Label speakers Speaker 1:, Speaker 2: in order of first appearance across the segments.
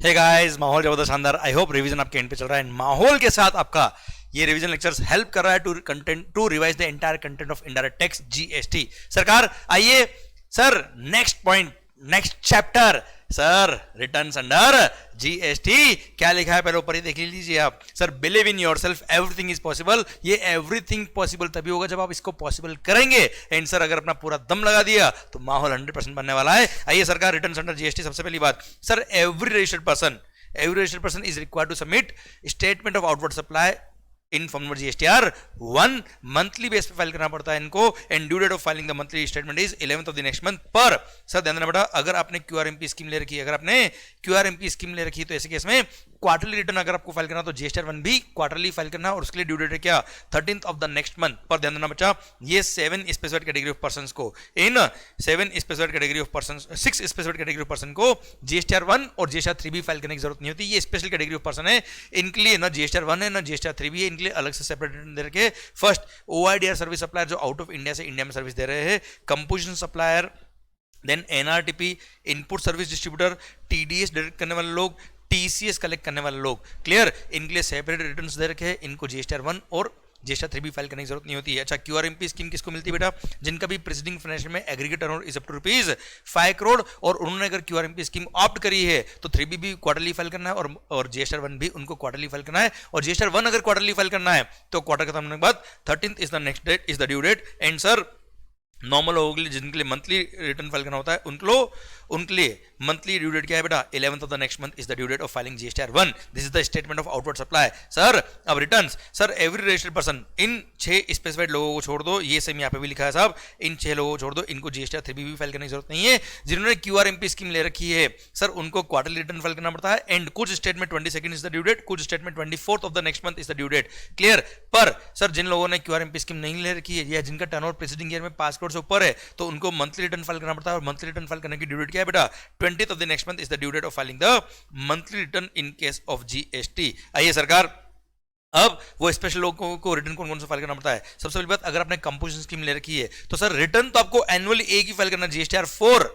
Speaker 1: Hey guys, माहौल जबरदस्त शानदार। आई होप रिवीजन आपके एंड पे चल रहा है। माहौल के साथ आपका ये रिवीजन लेक्चर्स हेल्प कर रहा है to revise the entire content of indirect tax GST. सरकार आइए sir, next point, next chapter sir, returns under GST. क्या लिखा है पहले ऊपर ही देख लीजिए आप। Sir, believe in yourself, everything is possible. ये एवरीथिंग पॉसिबल तभी होगा जब आप इसको पॉसिबल करेंगे। एंड सर, अगर अपना पूरा दम लगा दिया तो माहौल 100% बनने वाला है। आइए सरकार, रिटर्न्स अंडर जीएसटी। सबसे पहली बात sir, every registered person is required to submit statement of outward supply in form number GSTR 1 monthly base पे फाइल करना पड़ता है इनको। And due date of filing the monthly statement is 11th of the next month पर। Sir ध्यान देना बेटा, अगर आपने क्यूआरएमपी स्कीम ले रखी है, तो ऐसे केस में क्वार्टरली रिटर्न अगर आपको फाइल करना तो जीएसटीआर 1 भी क्वार्टरली फाइल करना, और उसके लिए ड्यू डेट है क्या, 13th of the next month पर। ध्यान देना बच्चा, ये 6 स्पेसिफाइड कैटेगरी ऑफ पर्सन को जीएसटीआर 1 और जीएसटीआर 3 भी फाइल करने की जरूरत नहीं होती। ये स्पेशल कैटेगरी ऑफ पर्सन है, इनके लिए ना जीएसटीआर 1 है ना जीएसटीआर 3 भी है, इनके लिए अलग से सेपरेट रिटर्न दे रखे। फर्स्ट, ओआईडीआर सर्विस सप्लायर जो आउट ऑफ इंडिया से इंडिया में सर्विस दे रहे हैं, composition supplier, then NRTP input service distributor, TDS direct करने वाले लोग, टीसीएस कलेक्ट करने वाले लोग। क्लियर, इनके लिए सेपरेट रिटर्न्स दे रखे हैं, इनको जीएसटीआर 1 और जीएसटीआर 3 भी फाइल करने की जरूरत नहीं होती है। अच्छा, क्यूआरएमपी स्कीम किसको मिलती है बेटा, जिनका भी प्रीसीडिंग फाइनेंशियल में aggregate turnover is up to ₹5 crore, और उन्होंने अगर क्यूआरएमपी स्कीम ऑप्ट करी है तो 3B भी क्वार्टरली फाइल करना है, और जीएसटीआर 1 भी उनको क्वार्टरली फाइल करना है। और जीएसटीआर 1 अगर क्वार्टरली फाइल करना है तो क्वार्टर खत्म होने के बाद 13th is the next date, is the due date. And sir, normal लोगों के लिए जिनके लिए मंथली रिटर्न फाइल करना होता है उनके लिए मंथली ड्यू डेट क्या है बेटा, 11th of the next month is the due date of filing GSTR 1। This is the statement of outward supply. Sir, अब returns, sir every registered person, इन 6 स्पेसिफाइड लोगों को छोड़ दो, ये सेम यहाँ पे भी लिखा है साहब, इन 6 लोगों को छोड़ दो, इनको जीएसटीआर 3 भी फाइल करने की जरूरत नहीं है। जिन्होंने क्यूआरएमपी स्कीम ले रखी है सर, उनको क्वार्टरली रिटर्न फाइल करना पड़ता है। एंड कुछ statement 22 is the due date, कुछ statement 24th of the next month is the due date. Clear. पर सर, जिन लोगों ने क्यूआरएमपी स्कीम नहीं ले रखी है या जिनका टर्नओवर प्रीसीडिंग ईयर में 5 करोड़ से ऊपर है, तो उनको मंथली रिटर्न फाइल करना पड़ता है। और मंथली रिटर्न फाइल करने की ड्यू डेट क्या है बेटा, 20th of the next month is the due date of filing the monthly return in case of GST. आइए सरकार, अब वो स्पेशल लोगों को रिटर्न कौन कौन सा फाइल करना पड़ता है। सबसे पहली बात, अगर आपने कंपोजिशन स्कीम ले रखी है तो सर रिटर्न तो आपको एनुअली एक ही फाइल करना, जीएसटीआर 4,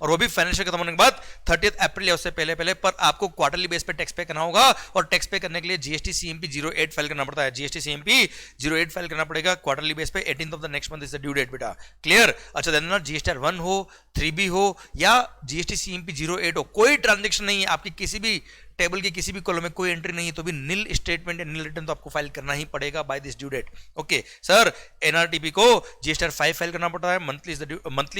Speaker 1: और वो भी फाइनेंशियल खत्म होने के बाद 30 अप्रैल या उससे पहले पर आपको क्वार्टरली बेस पे टैक्स पे करना होगा। और टैक्स पे करने के लिए जीएसटी सीएमपी 08 फाइल करना पड़ता है, जीएसटी सीएमपी 08 फाइल करना पड़ेगा क्वार्टरली बेस पे। 18th of the next month is the due date बेटा। क्लियर। अच्छा, देन जीएसटीआर 1 हो, 3B हो या जीएसटी सीएमपी 08 हो, कोई ट्रांजेक्शन नहीं है आपकी, किसी भी टेबल की किसी भी कॉलम में कोई एंट्री नहीं है, तो भी नील स्टेटमेंट या नील रिटर्न तो आपको फाइल करना ही पड़ेगा by this due date. Okay sir, NRTP को जीएसटीआर 5 फाइल करना पड़ता है, मंथली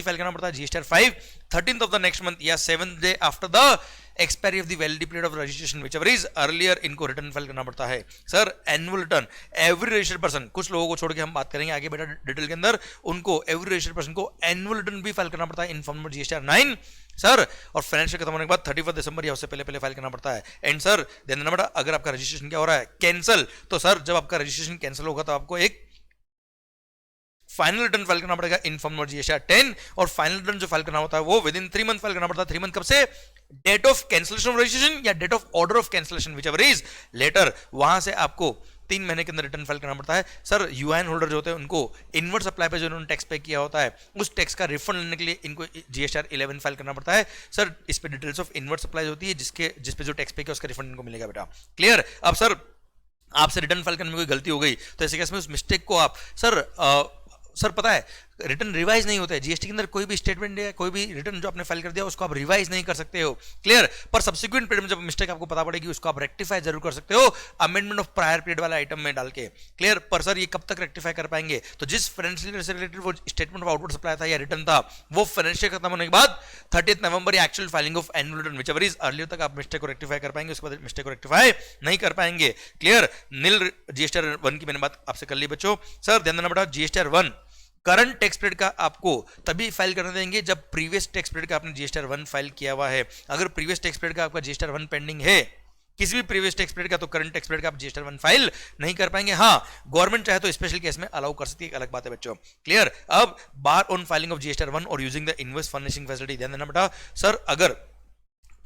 Speaker 1: फाइल करना पड़ता है GSTR 5 13th of the next month या 7th day after the expiry of the validity period of registration whichever is earlier, इनको return file करना पड़ता है। Sir, annual return every registered person, कुछ लोगों को छोड़ के हम बात करेंगे आगे बेटा डिटेल के अंदर, उनको एवरी रजिस्टर्ड पर्सन को एनुअल रिटर्न भी फाइल करना पड़ता है इन फॉर्म नंबर जीएसटीआर 9 सर। और फाइनेंशियल खत्म होने के बाद 31 दिसंबर या उससे पहले फाइल करना पड़ता है। एंड सर, ध्यान देना बेटा, अगर आपका रजिस्ट्रेशन क्या हो रहा है, कैंसिल, तो सर जब आपका रजिस्ट्रेशन कैंसिल होगा तो आपको एक फाइनल रिटर्न फाइल करना पड़ेगा इन फॉर्म नंबर जीएसटीआर 10, और फाइनल रिटर्न जो फाइल करना होता है वो विद इन 3 मंथ फाइल करना पड़ता है। 3 मंथ कब से, date of cancellation of registration या date of order of cancellation whichever is later, वहां से आपको 3 महीने के अंदर रिटर्न फाइल करना पड़ता है। सर, यूआईएन होल्डर जो होते हैं उनको इनवर्ट सप्लाई पे जो उन्होंने टैक्स पे किया होता है उस टैक्स का रिफंड लेने के लिए इनको जीएसटीआर 11 फाइल करना पड़ता है। सर, इस पे डिटेल्स ऑफ इनवर्ट सप्लाई होती है जिस पे जो टैक्स पे किया उसका रिफंड इनको मिलेगा बेटा। क्लियर। अब सर, आपसे रिटर्न फाइल करने में कोई गलती हो गई तो ऐसे केस में उस मिस्टेक को आप सर पता है रिटर्न रिवाइज नहीं होता है जीएसटी के अंदर, कोई भी स्टेटमेंट या कोई भी रिटर्न जो आपने फाइल कर दिया उसको आप रिवाइज नहीं कर सकते हो। क्लियर। पर सब्सिक्वेंट पीरियड में जब मिस्टेक आपको पता पड़ेगी उसको आप रेक्टिफाई जरूर कर सकते हो अमेंडमेंट ऑफ प्रायर पीरियड वाला आइटम में डाल के। क्लियर। पर सर, ये कब तक रेक्टिफाई कर पाएंगे, तो जिस फाइनेंशियल ईयर से रिलेटेड वो स्टेटमेंट ऑफ आउटवर्ड सप्लाई था या रिटर्न था, वो फाइनेंशियल खत्म होने के बाद 30 नवंबर या actual filing of annual return whichever is earlier तक आप मिस्टेक को रेक्टिफाई कर पाएंगे, उसके बाद मिस्टेक को रेक्टिफाई नहीं कर पाएंगे। क्लियर। नील जीएसटीआर 1 की मैंने बात आपसे कर ली बच्चों। सर ध्यान देना बेटा, जीएसटीआर 1 करंट टैक्स पीरियड का आपको तभी फाइल करने देंगे जब प्रीवियस टैक्स पीरियड का आपने जीएसटीआर 1 फाइल किया हुआ है। अगर प्रीवियस टैक्स पीरियड का आपका जीएसटीआर 1 पेंडिंग है किसी भी प्रीवियस टैक्स पीरियड का, तो करंट टैक्स पीरियड का आप जीएसटीआर 1 फाइल नहीं कर पाएंगे। हाँ, गवर्नमेंट चाहे तो स्पेशल केस में अलाउ कर सकती है, एक अलग बात है बच्चों। क्लियर। अब बार ऑन फाइलिंग ऑफ जीएसटीआर 1 और using the invoice furnishing facility, ध्यान देना बेटा। सर, अगर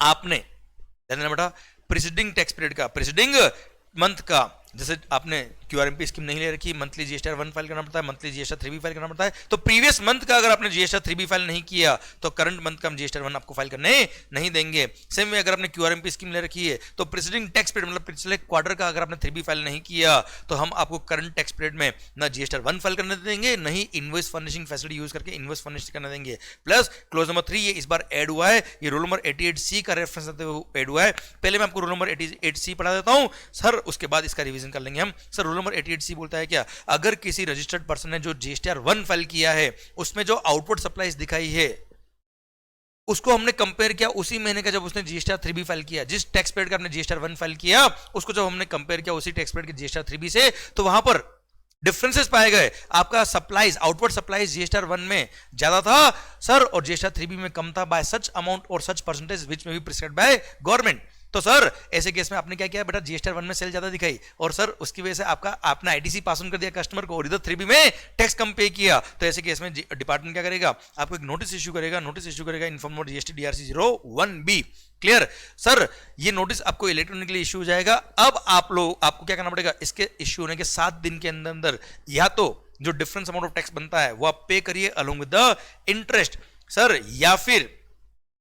Speaker 1: आपने, ध्यान देना बेटा, प्रीसीडिंग टैक्स पीरियड का, प्रीसीडिंग मंथ का जैसे आपने क्यूआरएमपी स्कीम नहीं ले रखी, मंथली जीएसटीआर 1 फाइल करना पड़ता है, मंथली जीएसटीआर 3 भी फाइल करना पड़ता है। तो प्रीवियस मंथ का अगर आपने जीएसटीआर 3 भी फाइल नहीं किया तो करंट मंथ का हम जीएसटीआर 1 आपको फाइल करने नहीं देंगे। सेम वे अगर आपने क्यूआरएमपी स्कीम ले रखी है तो प्रीसीडिंग टैक्स पीरियड मतलब पिछले क्वार्टर का अगर आपने 3 भी फाइल नहीं किया तो हम आपको करंट टैक्स पीरियड में ना जीएसटीआर 1 फाइल करने देंगे, ना ही इनवॉइस फर्निशिंग फैसिलिटी यूज करके इनवॉइस फर्निश करने देंगे। प्लस क्लोज नंबर 3 ये इस बार ऐड हुआ है, ये रूल नंबर 88C का रेफरेंस ऐड हुआ है। पहले मैं आपको रूल नंबर 88C पढ़ा देता हूं सर, उसके बाद इसका रिवीजन कर लेंगे हम। सर रूल नंबर 88C बोलता है क्या, अगर किसी रजिस्टर्ड पर्सन ने जो जीएसटीआर 1 फाइल किया है उसमें जो आउटपुट सप्लाईज दिखाई है उसको हमने कंपेयर किया उसी महीने का जब उसने जीएसटीआर 3 भी फाइल किया, जिस टैक्स पीरियड का आपने जीएसटीआर 1 फाइल किया उसको जब हमने कंपेयर किया उसी टैक्स पीरियड के जीएसटीआर 3 भी से, तो वहां पर डिफरेंसेस पाए गए। आपका सप्लाईज आउटपुट सप्लाईज जीएसटीआर 1 में ज्यादा था सर और जीएसटीआर 3 भी में कम था बाय सच अमाउंट और सच परसेंटेज विच में बी प्रिस्क्राइब्ड बाय गवर्नमेंट। तो सर ऐसे केस में आपने क्या किया बेटा, जीएसटीआर 1 में सेल ज्यादा दिखाई और सर उसकी वजह से आपने आईटीसी पास ऑन कर दिया कस्टमर को और इधर 3B में टैक्स कम पे किया। तो ऐसे केस में डिपार्टमेंट क्या करेगा, आपको एक नोटिस इश्यू करेगा inform note GST DRC 01B। Clear sir, ये नोटिस आपको इलेक्ट्रॉनिकली इश्यू हो जाएगा। अब आपको क्या करना पड़ेगा, इसके इश्यू होने के 7 दिन के अंदर अंदर या तो जो डिफरेंस अमाउंट ऑफ टैक्स बनता है वो आप पे करिए along with the interest sir, या फिर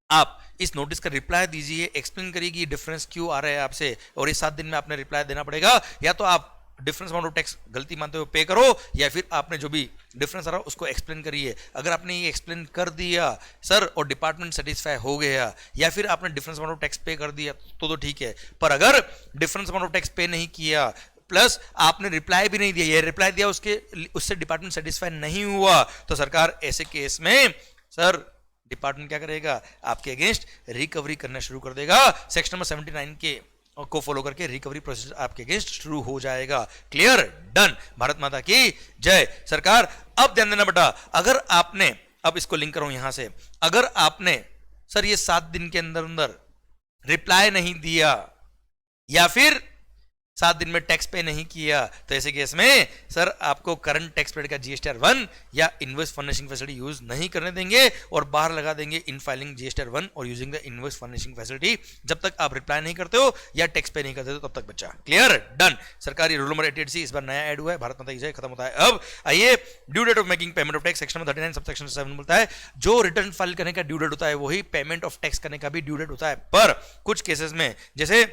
Speaker 1: आप इस नोटिस का रिप्लाई दीजिए, एक्सप्लेन करिए कि डिफरेंस क्यों आ रहा है आपसे और इस 7 दिन में आपने रिप्लाई देना पड़ेगा। या तो आप डिफरेंस अमाउंट ऑफ टैक्स गलती मानते हुए पे करो या फिर आपने जो भी डिफरेंस आ रहा है उसको एक्सप्लेन करिए। अगर आपने ये एक्सप्लेन कर दिया सर और डिपार्टमेंट सेटिस्फाई हो गया या फिर आपने डिफरेंस अमाउंट ऑफ टैक्स पे कर दिया तो ठीक है, पर अगर डिफरेंस अमाउंट ऑफ टैक्स पे नहीं किया प्लस आपने रिप्लाई भी नहीं दिया, ये रिप्लाई दिया उससे डिपार्टमेंट सेटिस्फाई नहीं हुआ तो सरकार ऐसे केस में सर डिपार्टमेंट क्या करेगा, आपके अगेंस्ट रिकवरी करना शुरू कर देगा। सेक्शन नंबर 79 के को फॉलो करके रिकवरी प्रोसेस आपके अगेंस्ट शुरू हो जाएगा। क्लियर, डन, भारत माता की जय। सरकार अब ध्यान देना बेटा, अगर आपने, अब इसको लिंक करो यहां से, अगर आपने सर ये 7 दिन के अंदर अंदर रिप्लाई नहीं दिया या फिर 7 दिन में टैक्स पे नहीं किया तो ऐसे केस में सर आपको करंट टैक्स पीरियड का जीएसटीआर 1 या इनवॉइस फर्निशिंग फैसिलिटी यूज नहीं करने देंगे और बाहर लगा देंगे इन फाइलिंग जीएसटीआर 1 और using the invoice furnishing facility. जब तक आप रिप्लाई नहीं करते हो या टैक्स पे नहीं करते हो तब तक बच्चा। Clear, done. सरकारी रूल नंबर 88C इस बार नया ऐड हुआ है, भारत माता की जय, खत्म होता है। अब आइए due date of making payment of tax, section number 39 subsection 7 बोलता है जो रिटर्न फाइल करने का ड्यू डेट होता है वही पेमेंट ऑफ टैक्स करने का भी ड्यू डेट होता है। पर कुछ केसेस में जैसे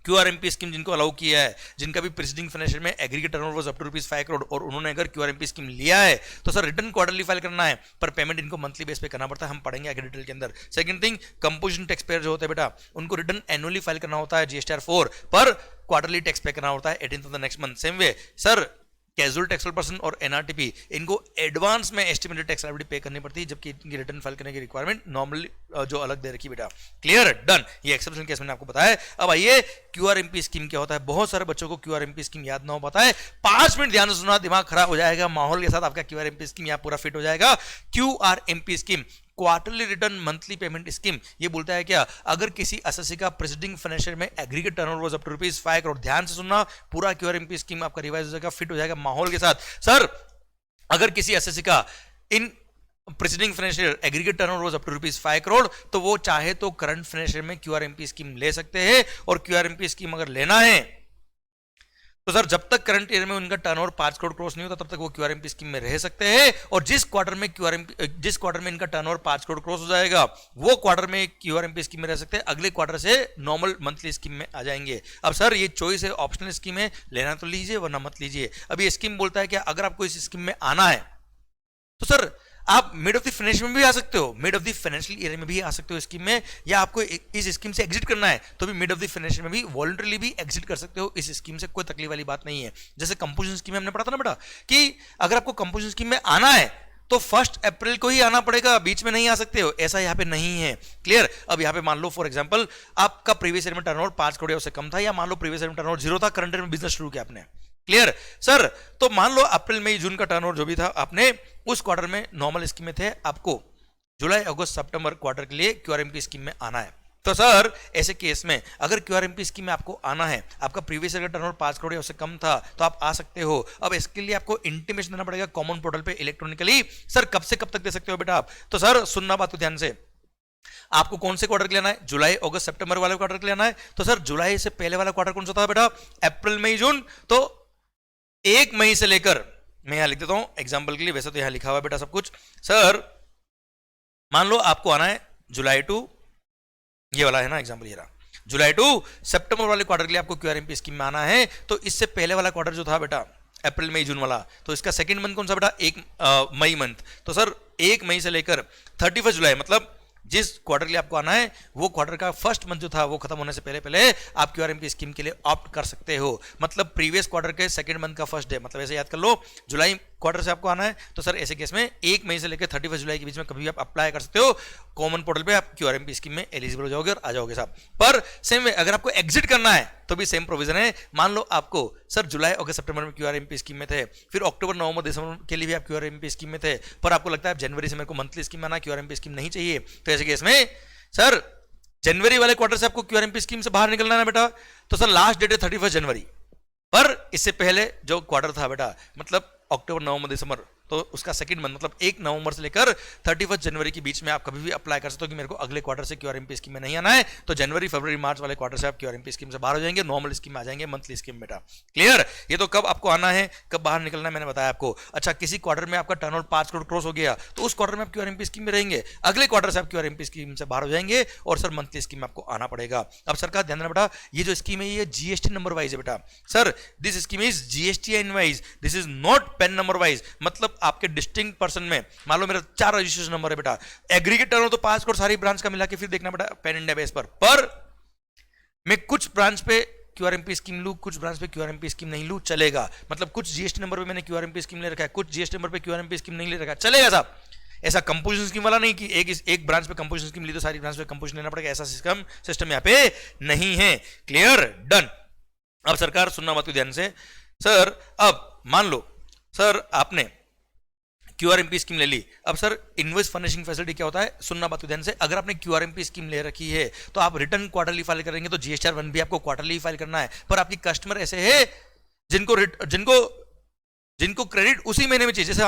Speaker 1: क्यूआरएमपी स्कीम जिनको अलाउ किया है, जिनका भी प्रीसीडिंग फाइनेंशियल में aggregate turnover was up to ₹5 crore और उन्होंने अगर क्यूआरएमपी स्कीम लिया है तो सर रिटर्न क्वार्टरली फाइल करना है पर पेमेंट इनको मंथली बेस पे करना पड़ता है, हम पढ़ेंगे आगे डिटेल के अंदर। Second thing, composition tax payer जो होते हैं बेटा उनको रिटर्न एनुअली फाइल करना होता है जीएसटीआर 4 पर क्वार्टरली टैक्स पे करना होता है 18th of the next month. Same way sir casual taxable person और एनआरटीपी इनको एडवांस में एस्टिमेटेड टैक्स लायबिलिटी पे करनी पड़ती है जबकि इनकी रिटर्न फाइल करने की रिक्वायरमेंट नॉर्मली जो अलग दे रखी बेटा। क्लियर, डन, ये एक्सेप्शन केस मैंने आपको बताया। अब आइए क्यूआरएमपी स्कीम क्या होता है। बहुत सारे बच्चों को क्यूआरएमपी स्कीम याद ना हो पाता है, 5 मिनट ध्यान से सुना, दिमाग खराब हो जाएगा, माहौल के साथ आपका क्यूआरएमपी स्कीम यहाँ पूरा फिट हो जाएगा। QRMP scheme quarterly return monthly payment scheme, ये बोलता है क्या, अगर किसी एसएससी का प्रीसीडिंग फाइनेंशियल में aggregate turnover was up to ₹5 crore, ध्यान से सुनना, पूरा क्यूआरएमपी स्कीम आपका रिवाइज हो जाएगा, फिट हो जाएगा माहौल के साथ। सर अगर किसी एसएससी का in preceding financial aggregate turnover was up to ₹5 crore तो वो चाहे तो करंट फाइनेंशियल में क्यूआरएमपी स्कीम ले सकते हैं और क्यूआरएमपी स्कीम अगर लेना है तो सर जब तक करंट ईयर में उनका टर्नओवर 5 करोड़ क्रॉस नहीं होता तब तक वो क्यूआरएमपी स्कीम में रह सकते हैं और जिस क्वार्टर में इनका टर्नओवर 5 करोड़ क्रॉस हो जाएगा वो क्वार्टर में क्यूआरएमपी स्कीम में रह सकते हैं, अगले क्वार्टर से नॉर्मल मंथली स्कीम में आ जाएंगे। अब सर ये चॉइस है, ऑप्शनल स्कीम है, लेना तो लीजिए वरना मत लीजिए। अब ये स्कीम बोलता है कि अगर आपको इस स्कीम में आना है तो सर आप मिड ऑफ द फाइनेंशियल में भी आ सकते हो, mid of the financial year में भी आ सकते हो स्कीम में, या आपको इस स्कीम से एग्जिट करना है तो भी मिड ऑफ द फाइनेंशियल में भी वॉलंटरली भी एग्जिट कर सकते हो इस स्कीम से, कोई तकलीफ वाली बात नहीं है। जैसे कंपोजिशन स्कीम में हमने पढ़ा था ना बेटा कि अगर आपको कंपोजिशन स्कीम में आना है तो 1 अप्रैल को ही आना पड़ेगा, बीच में नहीं आ सकते हो, ऐसा यहाँ पे नहीं है। क्लियर, अब यहाँ पे मान लो फॉर एग्जांपल आपका प्रीवियस ईयर में टर्नओवर 5 करोड़ या उससे कम था, या मान लो प्रीवियस ईयर में टर्नओवर 0 था, करंट ईयर में बिजनेस शुरू किया आपने। क्लियर सर, तो मान लो अप्रैल मई जून का टर्नओवर जो भी था आपने उस क्वार्टर में नॉर्मल स्कीम में थे, आपको जुलाई अगस्त सितंबर क्वार्टर के लिए क्यूआरएमपी स्कीम में आना है। तो सर ऐसे केस में अगर क्यूआरएमपी स्कीम में आपको आना है, आपका प्रीवियस ईयर का टर्नओवर 5 करोड़ या उससे कम था तो आप आ सकते हो। अब इसके लिए आपको इंटीमेशन देना पड़ेगा कॉमन पोर्टल पे इलेक्ट्रॉनिकली। सर कब से कब तक दे सकते हो बेटा आप, तो सर सुनना बात को ध्यान से, आपको कौन से क्वार्टर के लेना है? जुलाई अगस्त सितंबर वाले क्वार्टर के लेना है। तो सर जुलाई से पहले वाला क्वार्टर कौन सा था बेटा? अप्रैल मई जून। तो 1 मई से लेकर, मैं यहां लिख देता हूं एग्जाम्पल के लिए, वैसे तो यहां लिखा हुआ है बेटा सब कुछ। सर मान लो आपको आना है जुलाई टू, ये वाला है ना एग्जाम्पल, ये रहा जुलाई टू सितंबर वाले क्वार्टर के लिए आपको क्यूआरएमपी स्कीम में आना है। तो इससे पहले वाला क्वार्टर जो था बेटा अप्रैल मई जून वाला, तो इसका सेकंड मंथ कौन सा बेटा? 1 मई मंथ। तो सर 1 मई से लेकर 31 जुलाई, मतलब जिस क्वार्टर के लिए आपको आना है वो क्वार्टर का फर्स्ट मंथ जो था वो खत्म होने से पहले पहले आप क्यूआरएमपी स्कीम के लिए ऑप्ट कर सकते हो। मतलब प्रीवियस क्वार्टर के सेकंड मंथ का फर्स्ट डे, मतलब ऐसे याद कर लो, जुलाई क्वार्टर से आपको आना है तो सर ऐसे केस में 1 मई से लेकर 31 जुलाई के बीच में कभी भी आप अप्लाई कर सकते हो। कॉमन पोर्टल पे आप क्यूआरएमपी स्कीम में एलिजिबल हो जाओगे और आ जाओगे साहब। पर सेम वे अगर आपको एग्जिट करना है तो भी सेम प्रोविजन है। मान लो आपको सर जुलाई अगस्त सितंबर में क्यूआरएमपी स्कीम में थे, फिर अक्टूबर नवंबर दिसंबर के लिए भी आप क्यूआरएमपी स्कीम में थे, पर आपको लगता है जनवरी से मेरे को मंथली स्कीम में आना, क्यूआरएमपी स्कीम नहीं चाहिए, तो ऐसे केस में सर जनवरी वाले क्वार्टर से आपको क्यूआरएमपी स्कीम से बाहर निकलना है बेटा। तो सर लास्ट डेट है 31 जनवरी, पर इससे पहले जो क्वार्टर था बेटा, मतलब अक्टूबर नवंबर दिसंबर, तो उसका सेकंड मंथ मतलब 1 नवंबर से लेकर 31 जनवरी के बीच में आप कभी भी अप्लाई कर सकते हो कि मेरे को अगले क्वार्टर से क्यूआरएमपी स्कीम में नहीं आना है। तो जनवरी फरवरी मार्च वाले क्वार्टर से आप क्यूआरएमपी स्कीम से बाहर हो जाएंगे, नॉर्मल स्कीम में आ जाएंगे, मंथली स्कीम बेटा। क्लियर? ये तो कब आपको आना है कब बाहर निकलना है मैंने बताया आपको। अच्छा, किसी क्वार्टर में आपका टर्नओवर 5 करोड़ क्रॉस हो गया तो उस क्वार्टर में आप क्यूआरएमपी स्कीम में रहेंगे, अगले क्वार्टर से आप क्यूआरएमपी स्कीम से बाहर हो जाएंगे और सर मंथली स्कीम में आपको आना पड़ेगा। अब सरकार ध्यान देना बेटा, ये जो स्कीम है ये जीएसटी नंबर वाइज है बेटा। Sir this scheme is GSTN wise, this is not PAN number wise. मतलब आपके डिस्टिंक्ट पर्सन में मान लो मेरा 4 रजिस्ट्रेशन नंबर है बेटा, एग्रीगेट टर्नओवर तो 5 करोड़ सारी ब्रांच का मिला के फिर देखना बेटा पैन इंडिया बेस पर मैं कुछ ब्रांच पे क्यूआरएमपी स्कीम लूं, कुछ ब्रांच पे क्यूआरएमपी स्कीम नहीं लूं, चलेगा। मतलब कुछ जीएसटी नंबर पे मैंने क्यूआरएमपी स्कीम ले रखा है, कुछ जीएसटी नंबर पे क्यूआरएमपी स्कीम नहीं ले रखा है, चलेगा साहब। ऐसा कंपोजिशन स्कीम वाला नहीं कि एक ब्रांच पे कंपोजिशन स्कीम ली तो सारी ब्रांच पे कंपोजिशन लेना पड़ेगा, ऐसा सिस्टम यहाँ पे नहीं है। क्लियर? डन। अब सरकार सुनना मत ध्यान से। सर अब मान लो सर आपने क्यूआरएमपी स्कीम ले ली, अब सर इनवॉइस फर्निशिंग फैसिलिटी क्या होता है, सुनना बात ध्यान से। अगर आपने क्यूआरएमपी स्कीम ले रखी है तो आप रिटर्न क्वार्टरली फाइल करेंगे तो जीएसटीआर 1 भी आपको क्वार्टरली फाइल करना है। पर आपकी कस्टमर ऐसे है जिनको क्रेडिट उसी महीने में चाहिए, जैसे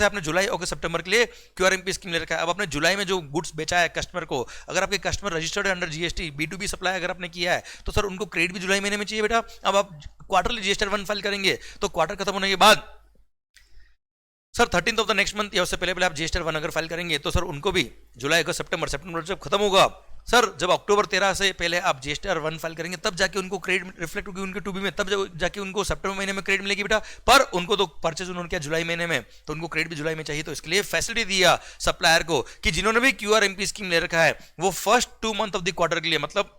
Speaker 1: आपने जुलाई अगस्त सितंबर के लिए क्यूआरएमपी स्कीम ले रखा है। अब आपने जुलाई में जो गुड्स बेचा है कस्टमर को, अगर आपके कस्टमर रजिस्टर्ड है अंडर जीएसटी, B2B सप्लाई अगर आपने किया है तो सर उनको क्रेडिट भी जुलाई महीने में चाहिए बेटा। अब आप क्वार्टरली जीएसटीआर 1 फाइल करेंगे तो क्वार्टर खत्म होने के बाद sir 13th of the next month या उससे पहले पहले आप जीएसटीआर 1 अगर फाइल करेंगे तो सर उनको भी जुलाई अगस्त सितंबर जब खत्म होगा सर, जब अक्टूबर 13 से पहले आप जीएसटीआर 1 फाइल करेंगे तब जाके उनको क्रेडिट रिफ्लेक्ट होगी उनके 2B में, तब जाके उनको सितंबर महीने में क्रेडिट मिलेगी बेटा। पर उनको तो परचेज उन्होंने किया जुलाई महीने में तो उनको क्रेडिट भी जुलाई में चाहिए, तो इसके लिए फैसिलिटी दिया सप्लायर को कि जिन्होंने भी क्यूआरएमपी स्कीम ले रखा है वो first 2 month of the quarter के लिए, मतलब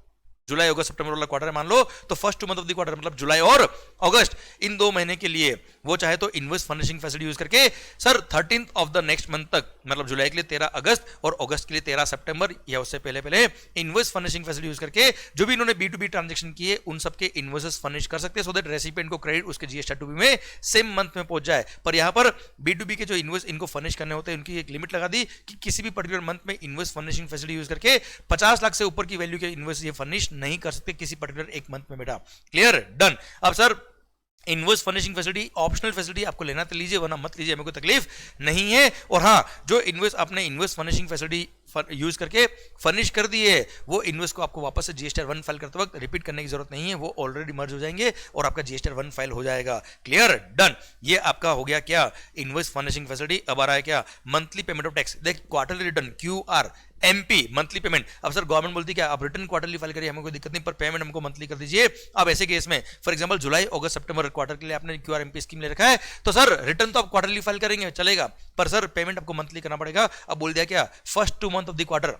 Speaker 1: जुलाई अगस्त सितंबर वाला क्वार्टर मान लो तो first 2 month of the quarter मतलब जुलाई और अगस्त, इन 2 महीने के लिए वो चाहे तो इनवॉइस फर्निशिंग फैसिलिटी यूज करके sir 13th of the next month तक, मतलब जुलाई के लिए 13 अगस्त और अगस्त के लिए 13 सितंबर या उससे पहले पहले इनवॉइस फर्निशिंग फैसिलिटी यूज करके जो भी इन्होंने B2B ट्रांजेक्शन किए उन सबके इनवॉइसेस फर्निश कर सकते हैं, सो दैट रेसिपिएंट को क्रेडिट उसके जीएसटीआर 2B में सेम मंथ में पहुंच जाए। पर यहां पर B2B के जो इनवॉइस इनको फर्निश करने होते हैं उनकी एक लिमिट लगा दी कि किसी भी पर्टिकुलर मंथ में इनवॉइस फर्निशिंग फैसिलिटी यूज करके 50 लाख से ऊपर की वैल्यू के इनवॉइस ये फर्निश नहीं कर सकते किसी पर्टिकुलर एक मंथ में बेटा। क्लियर? डन। अब sir invoice furnishing facility optional facility, आपको लेना तो लीजिए वरना मत लीजिए, मेरे को तकलीफ नहीं है। और हाँ, जो इनवॉइस आपने इनवॉइस फर्निशिंग फैसिलिटी यूज करके फर्निश कर दी है वो इनवॉइस को आपको वापस से जीएसटीआर 1 फाइल करते वक्त रिपीट करने की जरूरत नहीं है, वो ऑलरेडी मर्ज हो जाएंगे और आपका जीएसटीआर 1 फाइल हो जाएगा। क्लियर? डन। ये आपका हो गया क्या, इनवॉइस फर्निशिंग फैसिलिटी। अब आ रहा है क्या, मंथली पेमेंट ऑफ टैक्स। देख quarterly return QR MP monthly payment. अब सर गवर्नमेंट बोलती है क्या आप रिटर्न क्वार्टरली फाइल करिए, हमें कोई दिक्कत नहीं, पर पेमेंट हमको मंथली कर दीजिए। अब ऐसे केस में for example July August September quarter के लिए आपने क्यूआरएमपी स्कीम ले रखा है तो सर रिटर्न तो आप क्वार्टरली फाइल करेंगे चलेगा, पर सर पेमेंट आपको मंथली करना पड़ेगा। अब बोल दिया क्या, first 2 month of the quarter,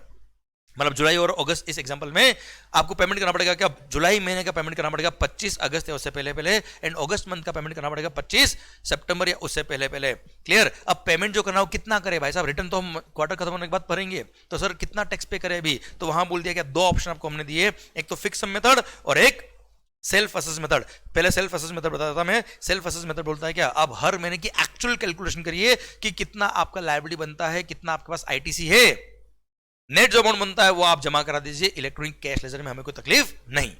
Speaker 1: मतलब जुलाई और अगस्त, इस एग्जांपल में आपको पेमेंट करना पड़ेगा क्या, जुलाई महीने का पेमेंट करना पड़ेगा 25 अगस्त या उससे पहले पहले, एंड अगस्त मंथ का पेमेंट करना पड़ेगा 25 सितंबर या उससे पहले पहले। क्लियर? अब पेमेंट जो करना हो कितना करे भाई साहब, रिटर्न तो हम क्वार्टर खत्म होने के बाद भरेंगे, तो सर कितना टैक्स पे करे अभी, तो वहां बोल दिया क्या, 2 ऑप्शन आपको हमने दिए, एक तो फिक्स सम मेथड और एक सेल्फ असेस मेथड। पहले सेल्फ असेस मेथड बताता था मैं। सेल्फ असेस मेथड बोलता है क्या, आप हर महीने की एक्चुअल कैलकुलेशन करिए कि कितना आपका लायबिलिटी बनता है, कितना आपके पास आईटीसी है, नेट जो अमाउंट बनता है वो आप जमा करा दीजिए इलेक्ट्रॉनिक कैश लेजर में, हमें कोई तकलीफ नहीं।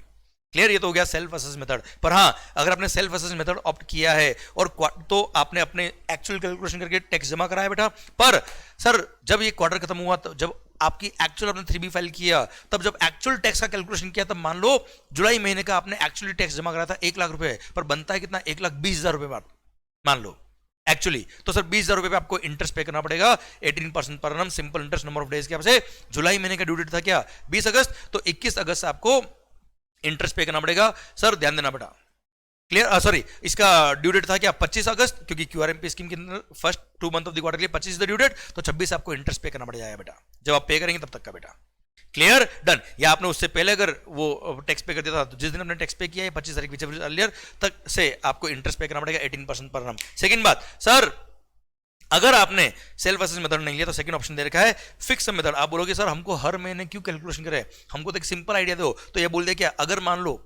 Speaker 1: क्लियर? ये तो हो गया सेल्फ असेस मेथड। पर हाँ, अगर आपने सेल्फ असेस मेथड ऑप्ट किया है और तो आपने अपने एक्चुअल कैलकुलेशन करके टैक्स जमा कराया बेटा, पर सर जब ये क्वार्टर खत्म हुआ तो जब आपकी एक्चुअल आपने 3B फाइल किया, तब जब एक्चुअल टैक्स का कैलकुलेशन किया, तब मान लो जुलाई महीने का आपने एक्चुअली टैक्स जमा करा था 1 लाख रुपए, पर बनता है कितना, 1,20,000 रुपए बात मान लो एक्चुअली, तो सर 20,000 रुपए पे आपको इंटरेस्ट पे करना पड़ेगा 18% पर annum, simple interest, number of days के आपसे। जुलाई महीने का ड्यू डेट था क्या 20 अगस्त, तो 21 अगस्त से आपको इंटरेस्ट पे करना पड़ेगा। सर ध्यान देना बेटा, क्लियर, सॉरी इसका ड्यू डेट था क्या 25 अगस्त, क्योंकि क्यूआरएमपी स्कीम के अंदर first 2 month of the quarter के लिए 25 ड्यू डेट, तो 26 आपको इंटरेस्ट पे करना पड़ जाएगा बेटा, जब आप पे करेंगे तब तक का बेटा। Clear, done. या आपने उससे पहले अगर वो टैक्स पे कर दिया था, तो जिस दिन आपने टैक्स पे किया है 25 तारीख अर्लियर तक से आपको इंटरेस्ट पे करना पड़ेगा 18% पर annum। सेकंड बात, सर अगर आपने सेल्फ असेस मेथड नहीं लिया तो सेकंड ऑप्शन दे रखा है फिक्स मेथड। आप बोलोगे सर हमको हर महीने क्यों कैलकुलेशन करे, हमको तो एक सिंपल आइडिया दो, तो ये बोल दे क्या, अगर मान लो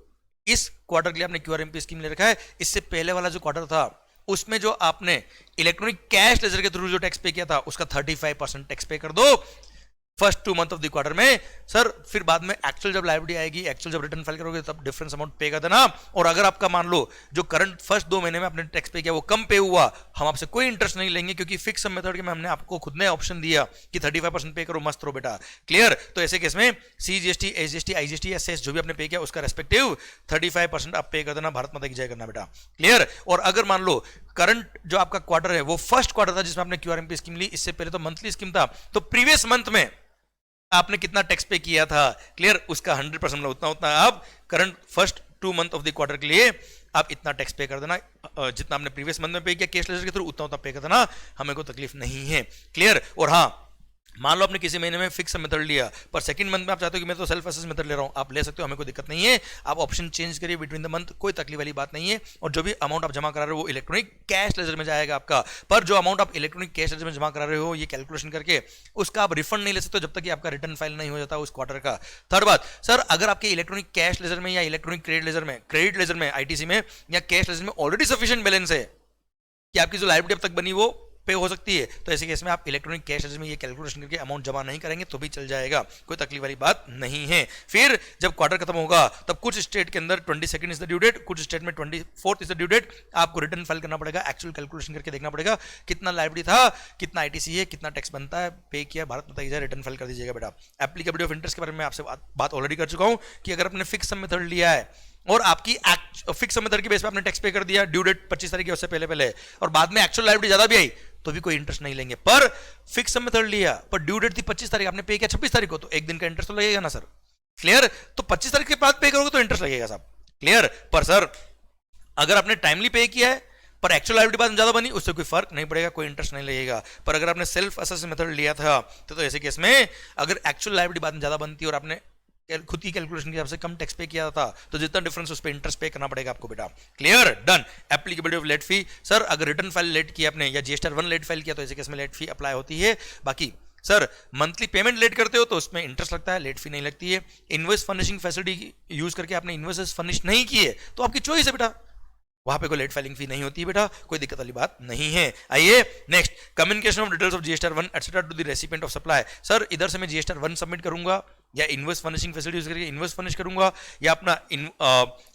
Speaker 1: इस क्वार्टर के लिए आपने क्यूआरएमपी स्कीम ले रखा है, इससे पहले वाला जो क्वार्टर था उसमें जो आपने इलेक्ट्रॉनिक कैश लेजर के थ्रू जो टैक्स पे किया था उसका 35% टैक्स पे कर दो first 2 month of the quarter में। सर फिर बाद में एक्चुअल जब लायबिलिटी आएगी, एक्चुअल जब रिटर्न फाइल करोगे तब डिफरेंस अमाउंट पे कर देना। और अगर आपका मान लो जो करंट फर्स्ट 2 महीने में आपने टैक्स पे किया वो कम पे हुआ, हम आपसे कोई इंटरेस्ट नहीं लेंगे, क्योंकि फिक्स मेथड के में हमने आपको खुद ने ऑप्शन दिया कि 35% पे करो, मस्त रहो बेटा। क्लियर, तो ऐसे केस में CGST, SGST, IGST या सेस जो भी आपने पे किया उसका रेस्पेक्टिव 35% आप पे कर देना, भारत माता की जय करना बेटा। क्लियर, और अगर मान लो करंट जो आपका क्वार्टर है वो फर्स्ट क्वार्टर था जिसमें आपने क्यूआरएमपी स्कीम ली, इससे पहले तो मंथली स्कीम था, तो प्रीवियस मंथ में आपने कितना टैक्स पे किया था, क्लियर, उसका 100% उतना आप current first 2 month of the quarter के लिए आप इतना टैक्स पे कर देना, जितना आपने प्रीवियस मंथ में पे किया कैश लेजर के थ्रू उतना पे कर देना, हमें कोई तकलीफ नहीं है। क्लियर, और हाँ मान लो आपने किसी महीने में फिक्स मेथड लिया, पर सेकंड मंथ में आप चाहते हो कि मैं तो सेल्फ असेस मेथड ले रहा हूं, आप ले सकते हो, हमें कोई दिक्कत नहीं है, आप ऑप्शन चेंज करिए बिटवीन द मंथ, कोई तकलीफ वाली बात नहीं है। और जो भी अमाउंट आप जमा करा रहे हो वो इलेक्ट्रॉनिक कैश लेजर में जाएगा आपका, पर जो अमाउंट आप इलेक्ट्रॉनिक कैश लेजर में जमा करा रहे हो ये कैलकुलेशन करके उसका आप रिफंड नहीं ले सकते जब तक कि आपका रिटर्न फाइल नहीं हो जाता उस क्वार्टर का। थर्ड बात, सर अगर आपके इलेक्ट्रॉनिक कैश लेजर में या इलेक्ट्रॉनिक क्रेडिट लेजर में ITC में या कैश लेजर में ऑलरेडी सफिशिएंट बैलेंस है कि आपकी जो लायबिलिटी अब तक बनी वो पे हो सकती है, तो ऐसे केस में आप इलेक्ट्रॉनिक कैश में ये कैलकुलेशन करके अमाउंट जमा नहीं करेंगे तो भी चल जाएगा, कोई तकलीफ वाली बात नहीं है। फिर जब क्वार्टर खत्म होगा तब कुछ स्टेट के अंदर 22 इज द ड्यू डेट, कुछ स्टेट में 24 इज द ड्यू डेट, आपको रिटर्न फाइल करना पड़ेगा, एक्चुअल कैलकुलेशन करके देखना पड़ेगा कितना लायबिलिटी था, कितना ITC है, कितना टैक्स बनता है, पे किया, भारत माता की जय, रिटर्न फाइल कर दीजिएगा बेटा। एप्लीकेबिलिटी ऑफ इंटरेस्ट के बारे में आपसे बात ऑलरेडी कर चुका हूं कि अगर आपने फिक्स मेथड लिया है और आपकी फिक्स मेथड के बेस पे आपने टैक्स पे कर दिया, ड्यू डेट 25 तारीख उससे पहले और बाद में एक्चुअल लायबिलिटी ज्यादा भी आई तो भी कोई इंटरेस्ट नहीं लेंगे। पर फिक्स मेथड लिया पर ड्यू डेट थी 25 तारीख, आपने पे किया 26 तारीख को, तो एक दिन का इंटरेस्ट तो लगेगा ना सर। क्लियर, तो 25 तारीख के बाद पे करोगे तो इंटरेस्ट लगेगा साहब। क्लियर, पर सर अगर आपने टाइमली पे किया है पर एक्चुअल लायबिलिटी बाद में ज्यादा बनी उससे कोई फर्क नहीं पड़ेगा, कोई इंटरेस्ट नहीं लगेगा। पर अगर आपने सेल्फ असेस मेथड लिया था तो ऐसे केस में अगर एक्चुअल लायबिलिटी बाद में ज्यादा बनती और आपने खुद की कैलकुलेशन के हिसाब से कम टैक्स पे किया था तो जितना डिफरेंस उस पे इंटरेस्ट पे करना पड़ेगा आपको बेटा। Clear, done. Applicability of late fee, sir अगर रिटर्न फाइल लेट किया आपने या GSTR 1 लेट फाइल किया तो ऐसे केस में लेट फी अप्लाई होती है। बाकी सर मंथली पेमेंट लेट करते हो तो उसमें इंटरेस्ट लगता है, लेट फी नहीं लगती है। इनवॉइस फर्निशिंग फैसिलिटी यूज करके आपने इनवॉइसेस फर्निश नहीं किए तो आपकी चॉइस है बेटा, वहां पे कोई लेट फाइलिंग फी नहीं होती है बेटा, कोई दिक्कत वाली बात नहीं है। आइए next, communication of details of GSTR 1 etcetera to the recipient of supply. Sir इधर से मैं GSTR 1 सबमिट करूंगा या इनवॉइस फर्निशिंग फैसिलिटी यूज करके इनवॉइस फर्निश करूंगा या अपना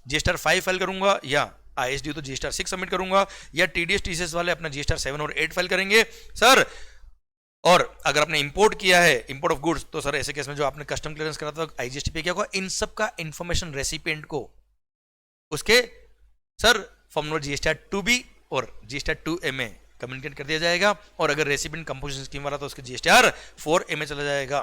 Speaker 1: GSTR 5 फाइल करूंगा या ISD तो GSTR 6 सबमिट करूंगा या TDS TCS वाले अपना GSTR 7 और 8 फाइल करेंगे सर। और अगर आपने इंपोर्ट किया है, इंपोर्ट ऑफ गुड्स, तो सर ऐसे केस में जो आपने कस्टम क्लियरेंस करा था IGST पे किया होगा, इन सब का इंफॉर्मेशन रेसिपिएंट को उसके sir form number GSTR 2B और GSTR 2A में कम्युनिकेट कर दिया जाएगा। और अगर रेसिपिएंट कंपोजिशन स्कीम वाला तो उसके GSTR 4A में चला जाएगा।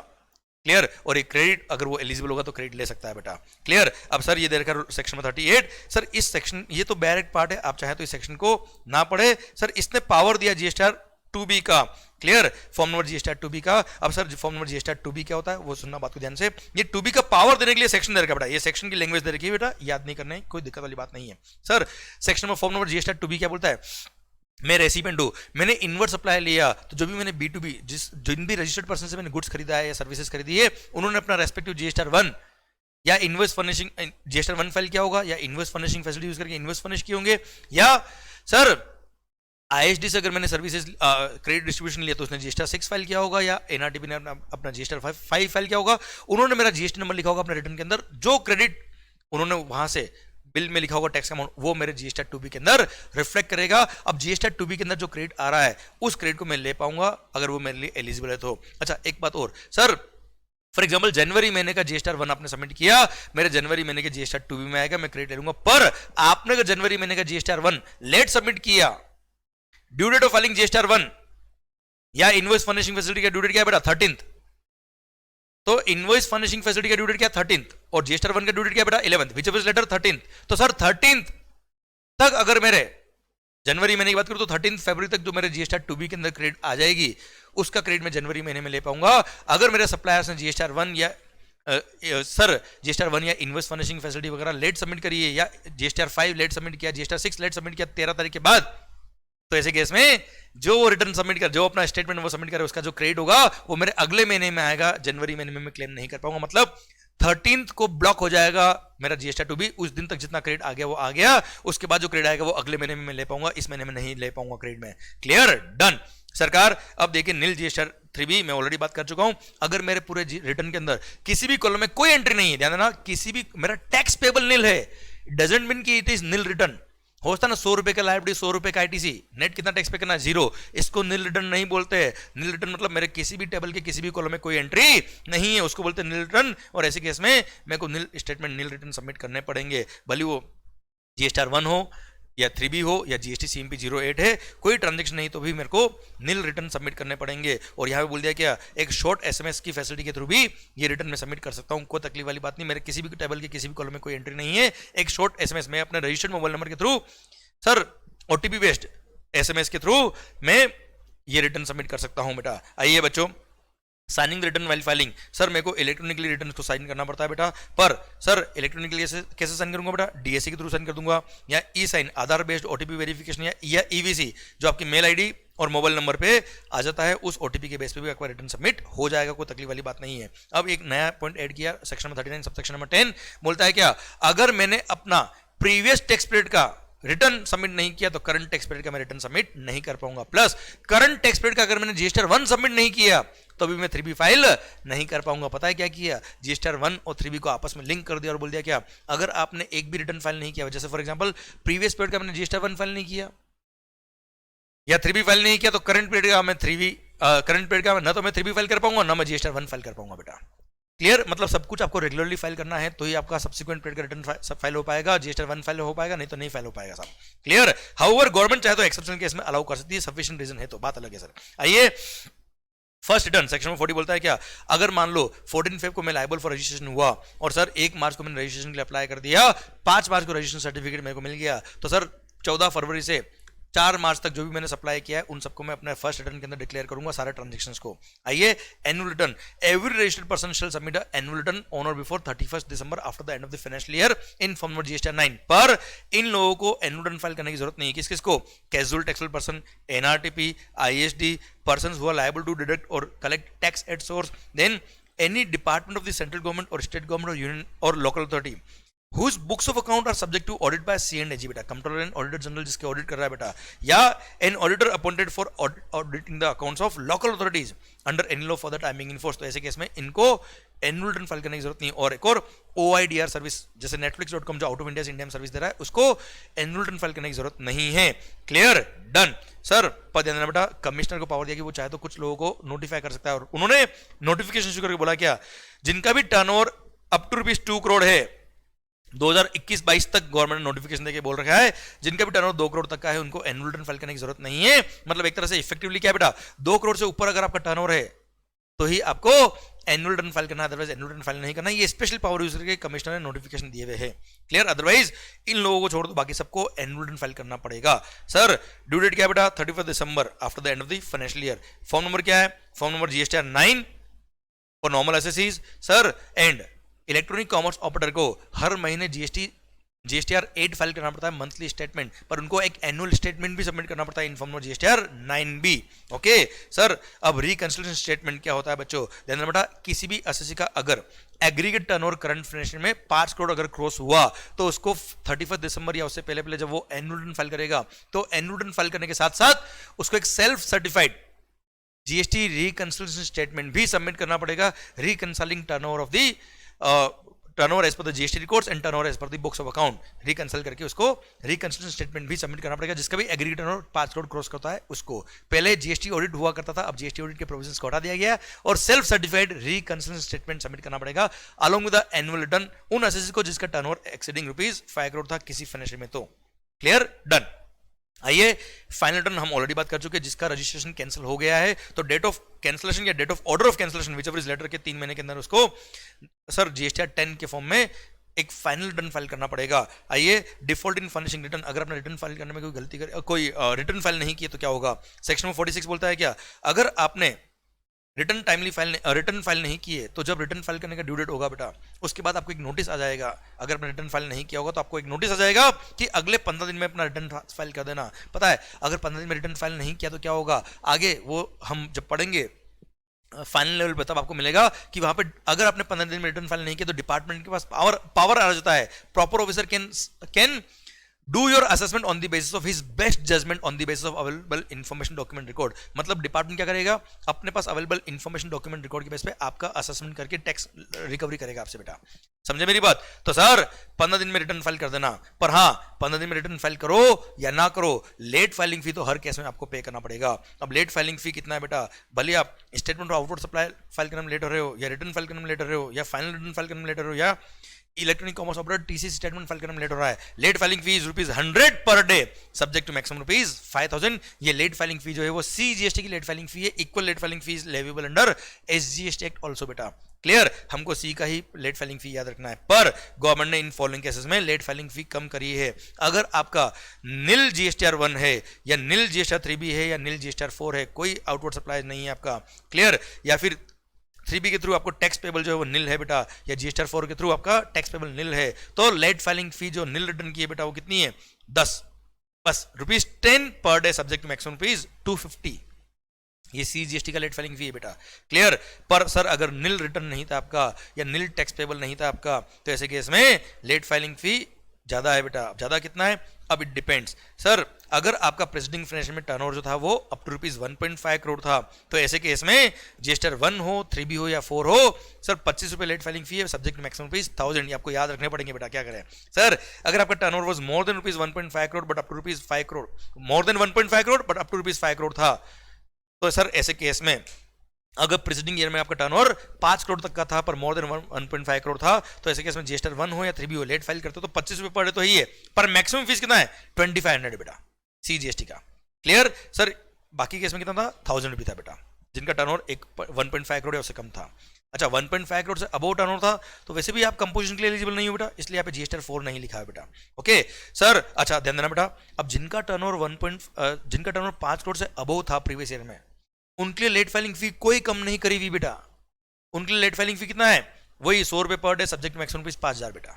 Speaker 1: क्लियर, और एक क्रेडिट अगर वो एलिजिबल होगा तो क्रेडिट ले सकता है बेटा। क्लियर, अब सर ये देखकर सेक्शन में 38, सर इस सेक्शन ये तो डायरेक्ट पार्ट है, आप चाहे तो इस सेक्शन को ना पढ़े। सर इसने पावर दिया GSTR 2B का, clear, form number GSTR 2B का। अब sir form number GSTR 2B क्या होता है वो सुनना बात को ध्यान से। ये 2B का पावर देने के लिए सेक्शन दे रखा बेटा, ये सेक्शन की लैंग्वेज दे रखी है बेटा, याद नहीं करने कोई दिक्कत वाली बात नहीं है। सर सेक्शन में फॉर्म नंबर GSTR 2B क्या बोलता है, मैं रेसिपिएंट हूं, मैंने इनवर्ट सप्लाई लिया तो जो भी मैंने B2B जिन भी रजिस्टर्ड पर्सन से मैंने गुड्स खरीदा है या सर्विसेज खरीदी है उन्होंने अपना रेस्पेक्टिव GSTR 1 या इनवॉइस फर्निशिंग GSTR 1 फाइल किया होगा या इनवॉइस फर्निशिंग फैसिलिटी यूज करके इनवॉइस फर्निश किए होंगे, या सर ISD से अगर मैंने सर्विसेज क्रेडिट डिस्ट्रीब्यूशन लिया तो उसने GSTR 6 फाइल किया होगा या NRTP ने अपना GSTR 5 फाइल किया होगा, उन्होंने मेरा GST नंबर लिखा होगा अपने रिटर्न के अंदर, जो क्रेडिट उन्होंने वहां से बिल में लिखा होगा टैक्स अमाउंट वो मेरे GSTR 2B के अंदर रिफ्लेक्ट करेगा। अब GSTR 2B के अंदर जो क्रेडिट आ रहा है उस क्रेडिट को मैं ले पाऊंगा अगर वो मेरे लिए एलिजिबल है तो। अच्छा एक बात और सर, फॉर एग्जाम्पल जनवरी महीने का जीएसटी 1 आपने सबमिट किया, मेरे जनवरी महीने के जीएसटी 2 भी में आएगा, मैं क्रेडिट ले लूंगा। पर आपने अगर जनवरी महीने का जीएसटी 1 लेट सबमिट किया, due date of filing GST 1 या इनवॉइस फर्निशिंग फैसिलिटी का ड्यू डेट क्या है बेटा 13th, तो इनवॉइस फर्निशिंग फैसिलिटी का ड्यू डेट क्या 13th और जीएसटी 1 का ड्यू डेट क्या बेटा 11th, which is letter 13th। तो सर 13th तक अगर मेरे जनवरी महीने की बात करूं तो 13 फरवरी तक जो मेरे जीएसटी 2B के अंदर क्रेडिट आ जाएगी, उसका क्रेडिट मैं जनवरी महीने में ले पाऊंगा। अगर मेरे सप्लायर्स ने जीएसटी 1 या सर जीएसटी 1 या इनवॉइस फर्निशिंग फैसिलिटी वगैरह लेट सबमिट करी है, या जीएसटी 5 लेट सबमिट किया, जीएसटी 6 लेट सबमिट किया 13 तारीख के बाद, तो ऐसे केस में जो वो रिटर्न सबमिट कर, जो अपना स्टेटमेंट वो सबमिट करे, उसका जो क्रेडिट होगा वो मेरे अगले महीने में आएगा, जनवरी महीने में मैं क्लेम नहीं कर पाऊंगा। मतलब 13th को ब्लॉक हो जाएगा मेरा जीएसटी 2B, उस दिन तक जितना क्रेडिट आ गया वो आ गया, उसके बाद जो क्रेडिट आएगा वो अगले महीने में मैं ले पाऊंगा, इस महीने में नहीं ले पाऊंगा क्रेडिट में। Clear, done. सरकार अब देखिए नील जीएसटी 3B मैं ऑलरेडी बात कर चुका हूं, अगर मेरे पूरे रिटर्न के अंदर किसी भी कॉलम में कोई एंट्री नहीं है, ध्यान देना, किसी भी मेरा टैक्स पेबल नील है, डजंट मीन कि इट इज नील रिटर्न। होता ना 100 रुपए का लाइबिलिटी, 100 रुपए का आईटीसी, नेट कितना टैक्स पे करना है 0, इसको नील रिटर्न नहीं बोलते हैं। नील रिटर्न मतलब मेरे किसी भी टेबल के किसी भी कॉलम में कोई एंट्री नहीं है, उसको बोलते हैं नील रिटर्न। और ऐसे केस में मेरे को नील स्टेटमेंट, नील रिटर्न सबमिट करने पड़ेंगे, भले वो जीएसटी 1 हो या 3B हो या जीएसटी CMP 08 है, कोई ट्रांजेक्शन नहीं तो भी मेरे को नील रिटर्न सबमिट करने पड़ेंगे। और यहाँ पे बोल दिया क्या, एक शॉर्ट SMS की फैसिलिटी के थ्रू भी ये रिटर्न में सबमिट कर सकता हूँ, कोई तकलीफ वाली बात नहीं। मेरे किसी भी टेबल के किसी भी कॉलम में कोई एंट्री नहीं है, एक शॉर्ट SMS में अपने रजिस्टर्ड मोबाइल नंबर के through, sir OTP based SMS के थ्रू मैं ये रिटर्न सबमिट कर सकता हूं बेटा। आइए बच्चों, signing return while filing, sir मेरे को इलेक्ट्रॉनिकली रिटर्न को साइन करना पड़ता है बेटा, पर सर इलेक्ट्रॉनिकली कैसे साइन करूंगा बेटा, DSC के थ्रू साइन कर दूंगा, या ई साइन आधार बेस्ड OTP वेरिफिकेशन, या EVC जो आपकी मेल आईडी और मोबाइल नंबर पे आ जाता है, उस OTP के बेस पे भी आपका रिटर्न सबमिट हो जाएगा, कोई तकलीफ वाली बात नहीं है। अब एक नया पॉइंट ऐड किया सेक्शन नंबर 39 सबसेक्शन नंबर 10, बोलता है क्या, अगर मैंने अपना प्रीवियस टैक्स पीरियड का रिटर्न सबमिट नहीं किया तो करंट टैक्स पीरियड का मैं रिटर्न सबमिट नहीं कर पाऊंगा। प्लस करंट टैक्स पीरियड का अगर मैंने जीएसटी 1 सबमिट नहीं किया तो भी मैं 3B फाइल नहीं कर पाऊंगा। पता है क्या किया, जीएसटी 1 और 3B को आपस में लिंक कर दिया और बोल दिया क्या, अगर आपने एक भी रिटर्न फाइल नहीं किया, जैसे फॉर एग्जांपल प्रीवियस पीरियड का मैंने जीएसटी 1 फाइल नहीं किया या 3B फाइल नहीं किया, तो करंट पीरियड का मैं 3B करंट पीरियड का ना तो मैं 3B फाइल कर पाऊंगा ना मैं जीएसटी 1 फाइल कर पाऊंगा बेटा। क्लियर, मतलब सब कुछ आपको रेगुलरली फाइल करना है तो ही आपका सब्सिक्वेंट पीरियड का रिटर्न फाइल हो पाएगा, जीएसटी 1 फाइल हो पाएगा, नहीं तो नहीं फाइल हो पाएगा सब। क्लियर, हाउएवर गवर्नमेंट चाहे तो एक्सेप्शन केस में अलाउ कर सकती है, सफिशिएंट रीजन है तो बात अलग है सर। आइए फर्स्ट रिटर्न सेक्शन में 40 बोलता है क्या, अगर मान लो 14 फेब को मैं लायबल फॉर रजिस्ट्रेशन हुआ और सर 1 मार्च को मैंने रजिस्ट्रेशन के लिए अप्लाई कर दिया, 5 मार्च को रजिस्ट्रेशन सर्टिफिकेट मेरे को मिल गया, तो सर 14 फरवरी से 4 मार्च तक जो भी मैंने सप्लाई किया है उन सबको मैं अपने फर्स्ट रिटर्न के अंदर डिक्लेयर करूंगा, सारे ट्रांजेक्शंस को। आइए annual return, every registered person shall submit annual return on or before 31 December after the end of the financial year in form number GST 9। पर इन लोगों को एनुअल रिटर्न फाइल करने की जरूरत नहीं है, किस किस को, casual taxable person, NRTP, ISD, persons who are liable to deduct or collect tax at source, then any department of the central government or state government or union or local authority whose books of account are subject to audit by C&AG बेटा, controller and auditor general जिसके audit कर रहा है बेटा, या an auditor appointed for auditing the accounts of local authorities under any law for the timing in force, तो ऐसे case में इनको एनुअल रिटर्न फाइल करने की जरूरत नहीं। और एक और OIDR सर्विस, जैसे netflix.com जो आउट ऑफ इंडिया से इंडिया में सर्विस दे रहा है, उसको एनुअल रिटर्न फाइल करने की जरूरत नहीं है। Clear, done. सर पर ध्यान देना बेटा, कमिश्नर को पावर दिया कि वो चाहे तो कुछ लोगों को नोटिफाई कर सकता है, और उन्होंने नोटिफिकेशन शुरू करके बोला क्या, जिनका भी टर्नओवर अप टू ₹2 करोड़ है, 2021-22 तक गवर्नमेंट ने नोटिफिकेशन देके बोल रखा है, जिनका भी टर्नओवर 2 करोड़ तक का है उनको एनुअल रिटर्न फाइल करने की जरूरत नहीं है। मतलब एक तरह से इफेक्टिवली क्या बेटा, 2 करोड़ से ऊपर अगर आपका टर्नओवर है तो ही आपको एनुअल रिटर्न फाइल करना है, अदरवाइज एनुअल रिटर्न फाइल नहीं करना। ये स्पेशल पावर यूज करके कमिश्नर ने नोटिफिकेशन दिए हुए हैं। क्लियर, अदरवाइज इन लोगों को छोड़ दो, बाकी सबको एनुअल रिटर्न फाइल करना पड़ेगा। सर ड्यू डेट क्या बेटा, 31 December after the end of the financial year. Form number क्या है, form number GSTR 9 for normal एसएससीज sir, and electronic commerce operator को हर महीने GSTR 8 फाइल करना पड़ता है, मंथली स्टेटमेंट, पर उनको एक एनुअल स्टेटमेंट भी सबमिट करना पड़ता है इन फॉर्म में GSTR 9B। ओके सर, अब रिकंसिलिएशन स्टेटमेंट क्या होता है बच्चों, ध्यान देना बेटा, किसी भी एसएससी का अगर एग्रीगेट टर्नओवर करंट फाइनेंशियल में 5 करोड़ अगर क्रॉस हुआ तो उसको 31 दिसंबर या उससे पहले जब वो एनुअल रिटर्न फाइल करेगा, तो एनुअल रिटर्न फाइल करने के साथ साथ उसको एक self certified GST reconciliation statement भी सबमिट करना पड़ेगा, reconciling turnover of the turnover as per the GST records and turnover as per the books of account reconcile करके उसको रिकंसिलेशन स्टेटमेंट भी सबमिट करना पड़ेगा, जिसका भी एग्रीगेट टर्नओवर 5 करोड़ क्रॉस करता है उसको। पहले जीएसटी ऑडिट हुआ करता था, अब जीएसटी ऑडिट के प्रोविजंस को हटा दिया गया और self certified reconciliation statement submit करना पड़ेगा along with the annual return उन असेट्स को जिसका टर्नओवर एक्सीडिंग ₹5 करोड़ था किसी फाइनेंशियल में। तो क्लियर, डन। आइए फाइनल रिटर्न हम ऑलरेडी बात कर चुके हैं, जिसका रजिस्ट्रेशन कैंसिल हो गया है तो डेट ऑफ कैंसिलेशन या date of order of cancellation whichever is later के 3 महीने के अंदर उसको सर जीएसटी 10 के फॉर्म में एक फाइनल रिटर्न फाइल करना पड़ेगा। आइए डिफॉल्ट इन फर्निशिंग रिटर्न, अगर आपने रिटर्न फाइल करने में कोई गलती कर कोई रिटर्न फाइल नहीं की तो क्या होगा, सेक्शन 46 बोलता है क्या, अगर आपने रिटर्न फाइल नहीं किए तो जब रिटर्न फाइल करने का ड्यू डेट होगा बेटा उसके बाद आपको एक नोटिस आ जाएगा। अगर आपने रिटर्न फाइल नहीं किया होगा तो आपको एक नोटिस आ जाएगा कि अगले 15 दिन में अपना रिटर्न फाइल कर देना। पता है अगर 15 दिन में रिटर्न फाइल नहीं किया तो क्या होगा, आगे वो हम जब पढ़ेंगे फाइनल लेवल पे तब आपको मिलेगा कि वहां पे अगर आपने 15 दिन में रिटर्न फाइल नहीं किया तो डिपार्टमेंट के पास पावर आ जाता है, proper officer can do your assessment on the basis of his best judgement on the basis of available information document record. मतलब डिपार्टमेंट क्या करेगा, अपने पास अवेलेबल इन्फॉर्मेशन डॉक्यूमेंट रिकॉर्ड के बेस पे आपका असेसमेंट करके टैक्स रिकवरी करेगा आपसे बेटा। समझे मेरी बात? तो सर 15 दिन में रिटर्न फाइल कर देना, पर हाँ 15 दिन में रिटर्न फाइल करो या ना करो, लेट फाइलिंग फी तो हर केस में आपको पे करना पड़ेगा। अब लेट फाइलिंग फी कितना है बेटा, भले आप statement of outward supply file करने में लेट हो रहे हो या रिटर्न फाइल करने में लेट हो रहे हो या फाइनल रिटर्न फाइल करने में लेट हो रहे हो या electronic commerce operator TCS statement file करने में लेट हो रहा है, late filing fees ₹100 per day subject to maximum ₹5,000। ये लेट फाइलिंग फी जो है वो सीजीएसटी की लेट फाइलिंग फी है, equal let filing fees leviable under SGST act also बेटा। क्लियर, हमको सी का ही लेट फाइलिंग फी याद रखना है, पर गवर्नमेंट ने इन फॉलोइंग केसेस में लेट फाइलिंग फी कम करी है। अगर आपका नील जीएसटीआर 1 है या नील जीएसटीआर 3B है या नील जीएसटीआर 4 है, कोई आउटवर्ड सप्लाई नहीं है आपका, क्लियर, या फिर 3B के थ्रू आपको टैक्स पेबल जो है वो निल है बेटा, या जीएसटीआर 4 के थ्रू आपका टैक्स पेबल निल है, तो लेट फाइलिंग फी जो निल रिटर्न की है बेटा वो कितनी है 10, बस ₹10 पर डे सब्जेक्ट मैक्सिमम ₹250। ये सीजीएसटी का लेट फाइलिंग फी है बेटा। क्लियर, पर सर अगर निल रिटर्न नहीं था आपका या निल टैक्स पेबल नहीं था आपका तो ऐसे केस में लेट फाइलिंग फी ज्यादा है बेटा। ज्यादा कितना है, अब इट डिपेंड्स। सर अगर आपका प्रेसिडिंग फाइनेंशियल में टर्नओवर जो था वो अप टू ₹1.5 करोड़ था तो ऐसे केस में जीएसटीआर 1 हो 3B हो या 4 हो सर ₹25 लेट फाइलिंग फी है सब्जेक्ट मैक्सिमम ₹1,000। ये आपको याद रखने पड़ेंगे बेटा। क्या करें सर, अगर आपका turnover was more than ₹1.5 crore but up to ₹5 crore, more than 1.5 crore but up to ₹5 crore था तो सर ऐसे केस में अगर प्रीसीडिंग ईयर में आपका टर्नओवर 5 करोड़ तक का था पर मोर देन 1.5 करोड़ था तो ऐसे केस में जीएसटीआर 1 हो या 3B हो लेट फाइल करते हो तो ₹25 पर डे तो ही है, पर मैक्सिमम फीस कितना है 2500 बेटा सीजीएसटी का। क्लियर सर, बाकी केस में कितना था ₹1000 था बेटा, जिनका टर्नओवर 1.5 करोड़ या उससे कम था। अच्छा 1.5 करोड़ से अबव टर्नओवर था तो वैसे भी आप कंपोजिशन के लिए एलिजिबल नहीं हो बेटा, इसलिए यहाँ पे जीएसटीआर 4 नहीं लिखा है बेटा। ओके सर, अच्छा ध्यान देना बेटा, अब जिनका टर्नओवर 5 करोड़ से अबव था प्रीवियस ईयर में उनके लिए लेट फाइलिंग फी कोई कम नहीं करी हुई बेटा। उनके लिए लेट फाइलिंग फी कितना है, वही ₹100 पर डे सब्जेक्ट मैक्सिमम ₹5,000 बेटा।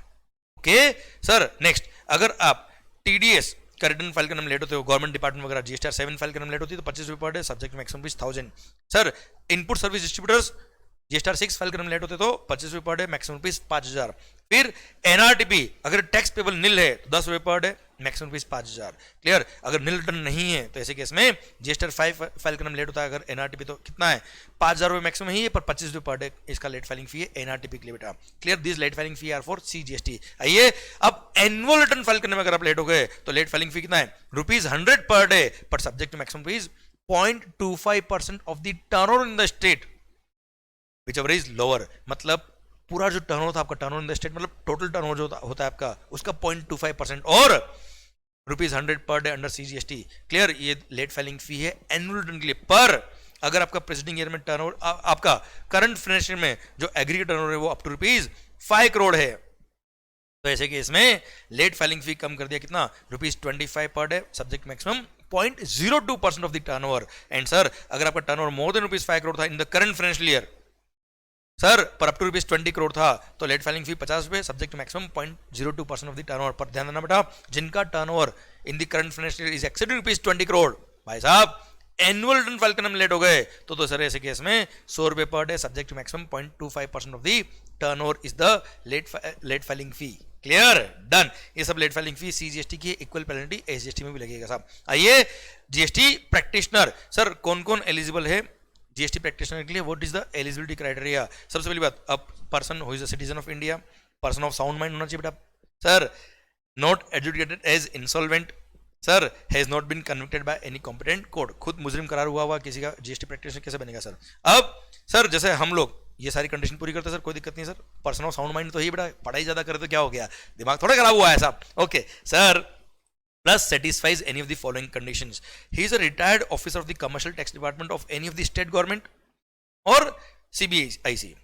Speaker 1: ओके सर, नेक्स्ट अगर आप टीडीएस का रिटर्न फाइल करने में लेट होते हो, गवर्नमेंट डिपार्टमेंट वगैरह जीएसटीआर 7 फाइल करने में लेट होती है तो ₹25 per day subject maximum ₹1,000। Sir input service distributors GSTR 6 file करने में लेट होते तो ₹25 पर डे मैक्सिमम ₹5,000। फिर एनआरटीपी अगर टैक्स पेबल निल है तो ₹10 पर डे मैक्सिमम ₹5,000। क्लियर, अगर निल रिटर्न नहीं है तो ऐसे केस में जीएसटीआर 5 फाइल करने में लेट होता है अगर एनआरटीपी तो कितना है ₹5,000 मैक्सिमम ही है, पर ₹25 पर डे इसका लेट फाइलिंग फी है एनआरटीपी के लिए बेटा। Clear, this late filing fee are for CGST. आइए अब एनुअल रिटर्न फाइल करने में अगर आप लेट हो गए तो लेट फाइलिंग फी कितना है ₹100 पर डे, पर subject to maximum fees 0.25% of the turnover in the state whichever is lower। मतलब पूरा जो टर्नओवर था आपका, टर्नओवर इन द स्टेट मतलब टोटल टर्नओवर जो होता है आपका उसका 0.25% और ₹100 per day under CGST. Clear, ये लेट फाइलिंग फी है एनुअल रिटर्न के लिए। पर अगर आपका प्रेसिडिंग ईयर में टर्नओवर आपका करंट फाइनेंशियल में जो एग्रीगेट टर्नओवर है वो अप टू ₹5 करोड़ है तो ऐसे केस में लेट फाइलिंग फी कम कर दिया कितना ₹25 per day subject maximum 0.02% of the turnover. And sir अगर आपका टर्नओवर मोर देन ₹5 करोड़ था in the current financial year sir पर अप टू ₹20 करोड़ था तो late filing fee ₹50 subject maximum 0.02% of the turnover. पर ध्यान देना बेटा, जिनका turnover in the current financial year is exceeding ₹20 crore भाई साहब एनुअल रिटर्न फाइल करने में लेट हो गए तो सर ऐसे केस में ₹100 per day subject maximum 0.25% of the turnover is the late filing fee. Clear, done. ये सब लेट फाइलिंग फी सीजीएसटी की इक्वल पेनल्टी एसजीएसटी में भी लगेगा साहब। आइए जीएसटी प्रैक्टिशनर, सर कौन कौन एलिजिबल है जीएसटी प्रैक्टिशनर के लिए, what is the eligibility criteria. सबसे पहली बात, अब person who is a citizen of India, person of sound mind होना चाहिए बेटा. Sir not educated as insolvent. Sir has not been convicted by any competent court. खुद मुजरिम करार हुआ किसी का जीएसटी प्रैक्टिशनर कैसे बनेगा सर? अब सर जैसे हम लोग ये सारी कंडीशन पूरी करते हैं सर, कोई दिक्कत नहीं sir. Person of sound mind तो ही बेटा, पढ़ाई ज्यादा करे तो क्या हो गया, दिमाग थोड़ा खराब हुआ है साहब. Okay sir, plus satisfies any of the following conditions. He is a retired officer of the commercial tax department of any of the state government or CBIC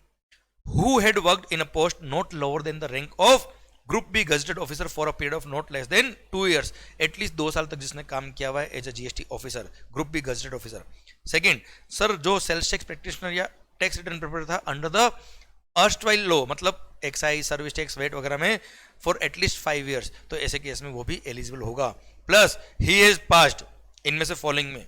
Speaker 1: who had worked in a post not lower than the rank of group B gazetted officer for a period of not less than 2 years. At least 2 साल तक जिसने काम किया हुआ है as a GST officer, group B gazetted officer. Second sir, जो sales tax practitioner या tax return preparer था अंडर द अर्स्टवाइल लॉ, मतलब एक्साइज, सर्विस टैक्स, वेट वगैरह में फॉर एटलीस्ट 5 इयर्स, तो ऐसे केस में वो भी एलिजिबल होगा. प्लस ही हैज पास्ड इनमें से फॉलोइंग में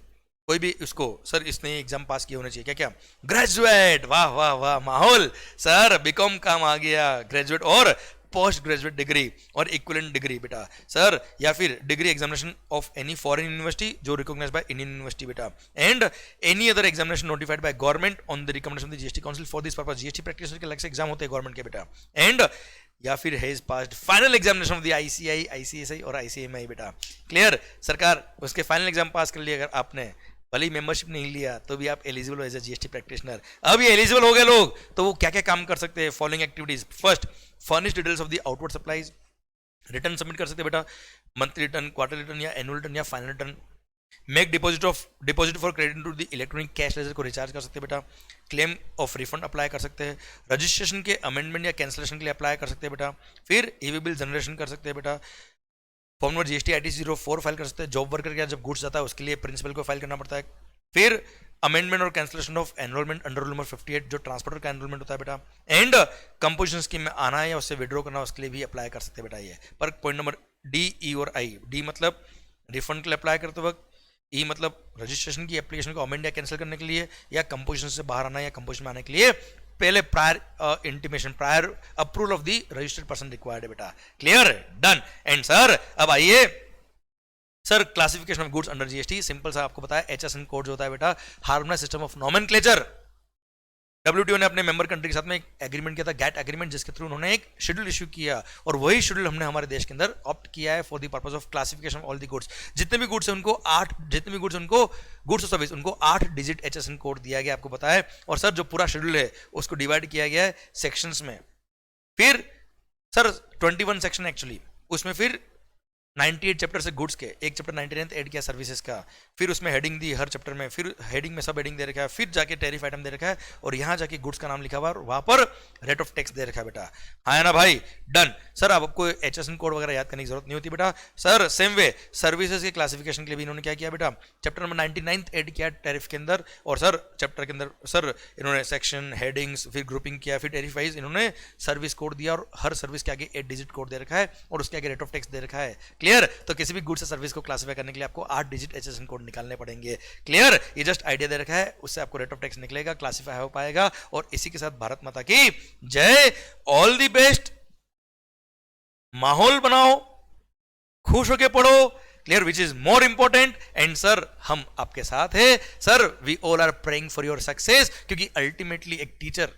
Speaker 1: कोई भी उसको, सर इसने एग्जाम पास किए होने चाहिए. क्या क्या? ग्रेजुएट. वाह वाह वाह माहौल सर, बीकॉम काम आ गया. ग्रेजुएट और पोस्ट ग्रेजुएट डिग्री और इक्विवेलेंट डिग्री बेटा सर, या फिर degree examination of any foreign university जो रिकॉग्नाइज बाय इंडियन यूनिवर्सिटी बेटा, and any other examination notified by government on the recommendation of the GST council for this purpose. GST practitioner के अलग से exam होते हैं government के बेटा. And या फिर has passed final examination of the ICI, ICSI और आईसीएमआई बेटा. क्लियर? सरकार उसके फाइनल एग्जाम पास कर लिया, अगर आपने भले ही मेंबरशिप नहीं लिया तो भी आप एलिजिबल हो एज अ जीएसटी प्रैक्टिशनर. अब ये एलिजिबल हो गए लोग तो वो क्या क्या काम कर सकते हैं? Following activities. First, furnish details of the outward supplies. Return submit कर सकते हैं बेटा, मंथली रिटर्न, क्वार्टर रिटर्न या एनुअल रिटर्न या final return. Make deposit for credit to the electronic cash ledger को रिचार्ज कर सकते हैं बेटा. क्लेम ऑफ रिफंड अप्लाई कर सकते हैं. रजिस्ट्रेशन के अमेंडमेंट या कैंसिलेशन के लिए अप्लाई कर सकते हैं बेटा. फिर ईवी बिल जनरेशन कर सकते हैं बेटा. Form number GST IT 04 file कर सकते हैं. जॉब वर्कर का जब गुड्स जाता है उसके लिए प्रिंसिपल को फाइल करना पड़ता है. फिर अमेंडमेंट और cancellation of enrolment under rule number 58 जो ट्रांसपोर्टर का एनरोलमेंट होता है बेटा. एंड कंपोजिशन स्कीम में आना है या उससे विड्रॉ करना, उसके लिए भी अप्लाई कर सकते हैं बेटा. ये पर पॉइंट नंबर डी, ई और आई. डी मतलब रिफंड के लिए अप्लाई करते वक्त, ई मतलब रजिस्ट्रेशन की एप्लीकेशन को अमेंड या कैंसिल करने के लिए, या कंपोजिशन से बाहर आना या कंपोजिशन में आने के लिए पहले prior intimation, prior approval of the registered person required है बेटा. क्लियर? डन. एंड सर अब आइए sir, classification of goods under GST. Simple सा आपको बताया, एचएसएन कोड जो होता है बेटा, harmonised system of nomenclature. WTO ने अपने मेंबर कंट्री के साथ में एक एग्रीमेंट किया था, गैट एग्रीमेंट, जिसके थ्रू उन्होंने एक शेड्यूल इशू किया और वही शेड्यूल हमने हमारे देश के अंदर ऑप्ट किया है for the purpose of classification of all the goods. जितने भी गुड्स हैं उनको 8, जितने भी गुड्स उनको गुड्स और सर्विस उनको 8 डिजिट एचएसएन कोड दिया गया, आपको पता है. और सर जो पूरा शेड्यूल है उसको डिवाइड किया गया है सेक्शंस में. फिर सर 21 सेक्शन एक्चुअली, उसमें फिर 98 चैप्टर से गुड्स के, एक चैप्टर 99 ऐड किया सर्विसेज का. फिर उसमें हेडिंग दी हर चैप्टर में, फिर हेडिंग में सब हेडिंग दे रखा है, फिर जाके टैरिफ आइटम दे रखा है और यहाँ जाके गुड्स का नाम लिखा हुआ है और वहाँ पर रेट ऑफ टैक्स दे रखा है बेटा. हाँ है ना भाई? डन. सर अब आपको एचएसएन कोड वगैरह याद करने की जरूरत नहीं होती बेटा. सर सेम वे सर्विसेज के क्लासिफिकेशन के लिए भी इन्होंने क्या किया बेटा, चैप्टर नंबर 99 ऐड किया टैरिफ के अंदर. और सर चैप्टर के अंदर सर इन्होंने सेक्शन, हेडिंग्स, फिर ग्रुपिंग किया, फिर टैरिफ वाइज इन्होंने सर्विस कोड दिया और हर सर्विस के आगे 8 डिजिट कोड दे रखा है और उसके आगे रेट ऑफ टैक्स दे रखा है. क्लियर? तो किसी भी गुड्स या सर्विस को क्लासिफाई करने के लिए आपको 8 डिजिट एचएसएन कोड निकालने पड़ेंगे. क्लियर? ये जस्ट आइडिया दे रखा है, उससे आपको रेट ऑफ टैक्स निकलेगा, क्लासिफाई हो पाएगा. और इसी के साथ भारत माता की जय. All the best. माहौल बनाओ, खुश होके पढ़ो. Clear? Which is more important. And sir हम आपके साथ हैं सर. We all are praying for your success, क्योंकि अल्टीमेटली एक टीचर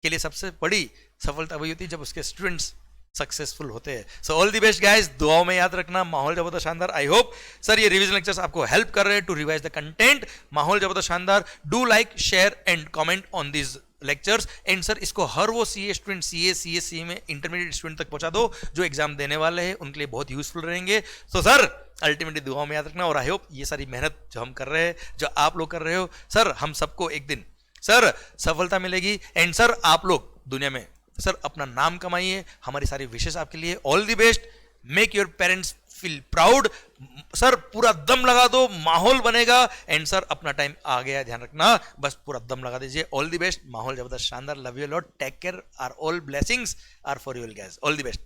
Speaker 1: के लिए सबसे बड़ी सफलता वही होती है जब उसके स्टूडेंट्स सक्सेसफुल होते हैं. So all the best guys. दुआओं में याद रखना. माहौल जबरदस्त शानदार. आई होप सर ये रिवीजन लेक्चर्स आपको हेल्प कर रहे हैं टू रिवाइज द कंटेंट. माहौल जबरदस्त शानदार. Do like, share and comment on this lectures. And sir इसको हर वो सीए स्टूडेंट, सीए में इंटरमीडिएट स्टूडेंट तक पहुंचा दो जो एग्जाम देने वाले हैं, उनके लिए बहुत यूजफुल रहेंगे. तो सर अल्टीमेटली दुआओं में याद रखना. और आई होप ये सारी मेहनत जो हम कर रहे हैं, जो आप लोग कर रहे हो सर, हम सबको एक दिन सर सफलता मिलेगी. एंड सर आप लोग दुनिया में सर अपना नाम कमाइए. हमारी सारी विशेष आपके लिए. All the best. Make your parents feel proud. Sir पूरा दम लगा दो, माहौल बनेगा. एंड सर अपना टाइम आ गया, ध्यान रखना, बस पूरा दम लगा दीजिए. All the best. माहौल जबरदस्त शानदार. Love you lot. Take care. Our all blessings are for you guys. All the best.